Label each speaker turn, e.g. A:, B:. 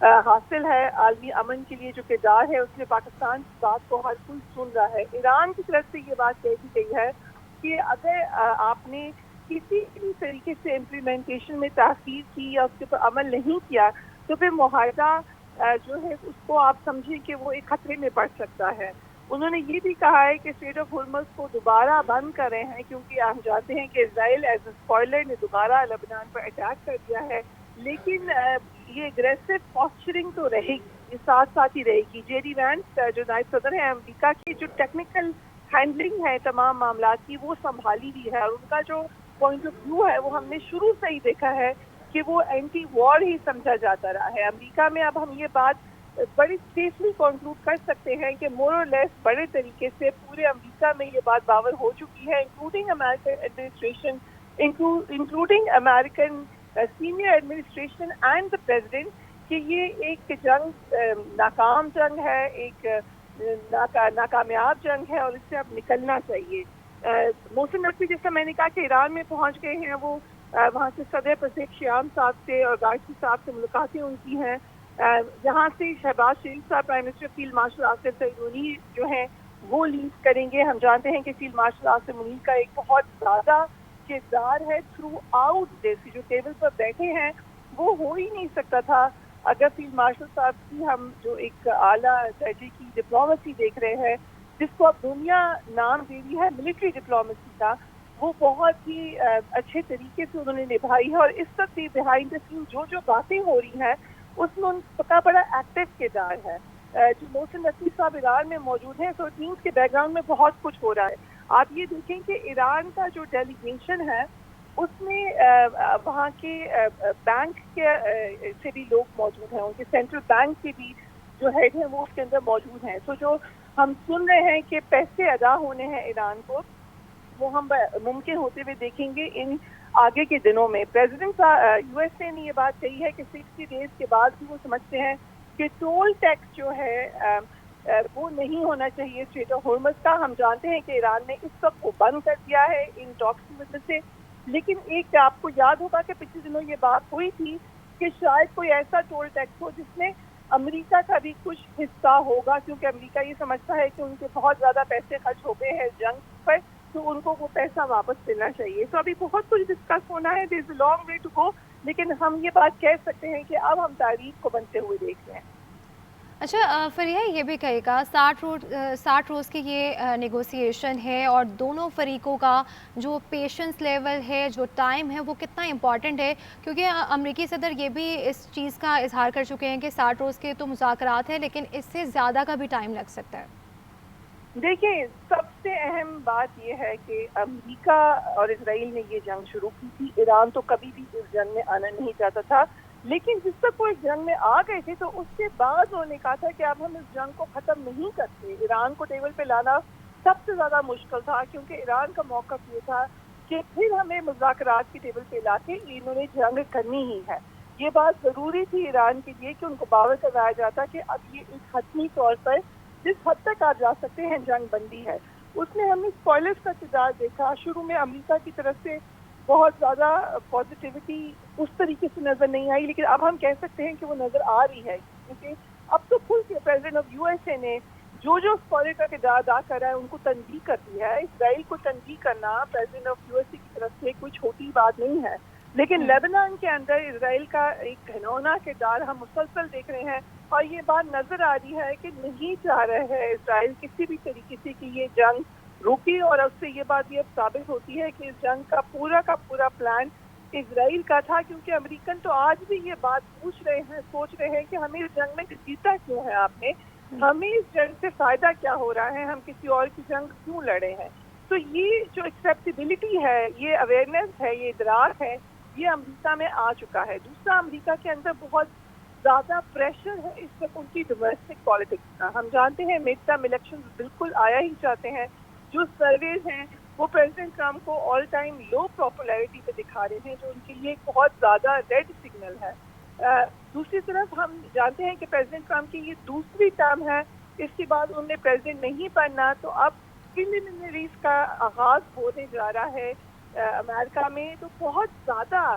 A: حاصل ہے عالمی امن کے لیے جو کردار ہے اس میں پاکستان کی بات کو ہر کوئی سن رہا ہے. ایران کی طرف سے یہ بات کہہ دی گئی ہے کہ اگر آپ نے کسی بھی طریقے سے امپلیمنٹیشن میں تاخیر کی یا اس کے اوپر عمل نہیں کیا تو پھر معاہدہ جو ہے اس کو آپ سمجھیں کہ وہ ایک خطرے میں پڑ سکتا ہے. انہوں نے یہ بھی کہا ہے کہ اسٹریٹ آف ہارمز کو دوبارہ بند کر رہے ہیں کیونکہ ہم جانتے ہیں کہ اسرائیل ایز اے اسپوائلر نے دوبارہ لبنان پر اٹیک کر دیا ہے. لیکن یہ اگریسو پاسچرنگ تو رہے گی, یہ ساتھ ساتھ ہی رہے گی. جے ڈی وینس جو نائب صدر ہیں امریکہ کی, جو ٹیکنیکل ہینڈلنگ ہے تمام معاملات کی وہ سنبھالی ہوئی ہے, اور ان کا جو پوائنٹ آف ویو ہے وہ ہم نے شروع سے ہی دیکھا ہے کہ وہ اینٹی وار ہی سمجھا جاتا رہا ہے. امریکہ میں اب ہم یہ بات بڑی سیفلی کنکلوڈ کر سکتے ہیں کہ مور اور لیس بڑے طریقے سے پورے امریکہ میں یہ بات باور ہو چکی ہے, including American administration, including American senior administration and the president, کہ یہ ایک جنگ ناکام جنگ ہے, ایک ناکامیاب جنگ ہے اور اس سے اب نکلنا چاہیے. محسن نقوی جیسا میں نے کہا کہ ایران میں پہنچ گئے ہیں, وہ وہاں سے صدر پزیکشیان صاحب سے اور گارسی صاحب سے ملاقاتیں ان کی ہیں. یہاں سے شہباز شریف صاحب prime minister field marshal Asif Saeed Munir جو ہیں وہ لیڈ کریں گے. ہم جانتے ہیں کہ فیلڈ مارشل آصف منیر کا ایک بہت زیادہ کردار ہے تھرو آؤٹ دس, جو ٹیبل پر بیٹھے ہیں وہ ہو ہی نہیں سکتا تھا اگر فیلڈ مارشل صاحب کی ہم جو ایک اعلیٰ درجے کی ڈپلومیسی دیکھ رہے ہیں جس کو اب دنیا نام دے رہی ہے ملٹری ڈپلومیسی کا, وہ بہت ہی اچھے طریقے سے انہوں نے نبھائی ہے. اور اس وقت بھی بہائنڈ دا سین جو باتیں ہو رہی ہیں اس میں ان کا بڑا ایکٹیو کردار ہے. جو محسن نقوی صاحب ایران میں موجود ہیں تو ٹیمز کے بیک گراؤنڈ میں بہت کچھ ہو رہا ہے. آپ یہ دیکھیں کہ ایران کا جو ڈیلیگیشن ہے اس میں وہاں کے بینک کے سے بھی لوگ موجود ہیں, ان کے سینٹرل بینک کے بھی جو ہیڈ ہیں وہ اس کے اندر موجود ہیں. تو جو ہم سن رہے ہیں کہ پیسے ادا ہونے ہیں ایران کو, وہ ہم ممکن ہوتے ہوئے دیکھیں گے ان آگے کے دنوں میں. پریزیڈنٹ یو ایس اے نے یہ بات کہی ہے کہ 60 ڈیز کے بعد بھی وہ سمجھتے ہیں کہ ٹول ٹیکس جو ہے وہ نہیں ہونا چاہیے اسٹریٹ آف ہارمز کا. ہم جانتے ہیں کہ ایران نے اس وقت کو بند کر دیا ہے ان ٹاکس کی وجہ سے, لیکن ایک آپ کو یاد ہوگا کہ پچھلے دنوں یہ بات ہوئی تھی کہ شاید کوئی ایسا ٹول ٹیکس ہو جس میں امریکہ کا بھی کچھ حصہ ہوگا, کیونکہ امریکہ یہ سمجھتا ہے کہ ان کے بہت زیادہ پیسے خرچ ہو گئے ہیں جنگ پر, تو ان کو وہ پیسہ واپس ملنا چاہیے. تو ابھی بہت کچھ ڈسکس ہونا ہے, دیر از a long way to go, لیکن ہم یہ بات کہہ سکتے ہیں کہ اب ہم تاریخ کو بنتے ہوئے دیکھ رہے ہیں.
B: اچھا فریحہ یہ بھی کہے گا 60 روز کی یہ نیگوسیشن ہے اور دونوں فریقوں کا جو پیشنس لیول ہے, جو ٹائم ہے, وہ کتنا امپورٹنٹ ہے, کیونکہ امریکی صدر یہ بھی اس چیز کا اظہار کر چکے ہیں کہ 60 روز کے تو مذاکرات ہیں لیکن اس سے زیادہ کا بھی ٹائم لگ سکتا ہے.
A: دیکھیں, سب سے اہم بات یہ ہے کہ امریکہ اور اسرائیل نے یہ جنگ شروع کی تھی. ایران تو کبھی بھی اس جنگ میں آنا نہیں چاہتا تھا, لیکن جس تک وہ اس جنگ میں آ گئے تھے تو اس کے بعد انہوں نے کہا تھا کہ اب ہم اس جنگ کو ختم نہیں کرتے. ایران کو ٹیبل پہ لانا سب سے زیادہ مشکل تھا, کیونکہ ایران کا موقف یہ تھا کہ پھر ہمیں مذاکرات کی ٹیبل پہ لا کے انہوں نے جنگ کرنی ہی ہے. یہ بات ضروری تھی ایران کے لیے کہ ان کو باور کرایا جاتا کہ اب یہ ایک حتمی طور پر جس حد تک آپ جا سکتے ہیں جنگ بندی ہے. اس میں ہم نے اسپوائلرز کا کردار دیکھا. شروع میں امریکہ کی طرف سے بہت زیادہ پازیٹیوٹی اس طریقے سے نظر نہیں آئی, لیکن اب ہم کہہ سکتے ہیں کہ وہ نظر آ رہی ہے, کیونکہ اب تو کھل کے president of U S A نے جو اسپوائلر کا کردار ادا کر رہا ہے ان کو تنبیہ کر دی ہے. اسرائیل کو تنبیہ کرنا president of U S A کی طرف سے کوئی چھوٹی بات نہیں ہے, لیکن لیبنان کے اندر اسرائیل کا ایک گھنونا کردار ہم مسلسل دیکھ رہے ہیں, اور یہ بات نظر آ رہی ہے کہ نہیں چاہ رہے ہیں اسرائیل کسی بھی طریقے سے کہ یہ جنگ رکی, اور اس سے یہ بات یہ ثابت ہوتی ہے کہ اس جنگ کا پورا پلان اسرائیل کا تھا. کیونکہ امریکن تو آج بھی یہ بات پوچھ رہے ہیں, سوچ رہے ہیں کہ ہمیں اس جنگ میں جیتا کیوں ہے آپ نے, ہمیں اس جنگ سے فائدہ کیا ہو رہا ہے, ہم کسی اور کی جنگ کیوں لڑے ہیں. تو یہ جو ایکسیپٹیبلٹی ہے, یہ اویئرنیس ہے, یہ ادراک ہے, یہ امریکہ میں آ چکا ہے. دوسرا, امریکہ کے اندر بہت زیادہ پریشر ہے اس وقت ان کی ڈومیسٹک پالیٹکس کا. ہم جانتے ہیں مڈ ٹرم الیکشن بالکل آیا ہی چاہتے ہیں. جو سرویز ہیں وہ پریزیڈنٹ ٹرمپ کو آل ٹائم لو پاپولیرٹی پہ دکھا رہے ہیں, جو ان کے لیے ایک بہت زیادہ ریڈ سگنل ہے. دوسری طرف ہم جانتے ہیں کہ پریزیڈنٹ ٹرمپ کی یہ دوسری ٹرم ہے, اس کے بعد انہوں نے پریزیڈنٹ نہیں بننا, تو اب پریلیمنریز کا آغاز ہونے جا رہا ہے امریکہ میں. تو بہت زیادہ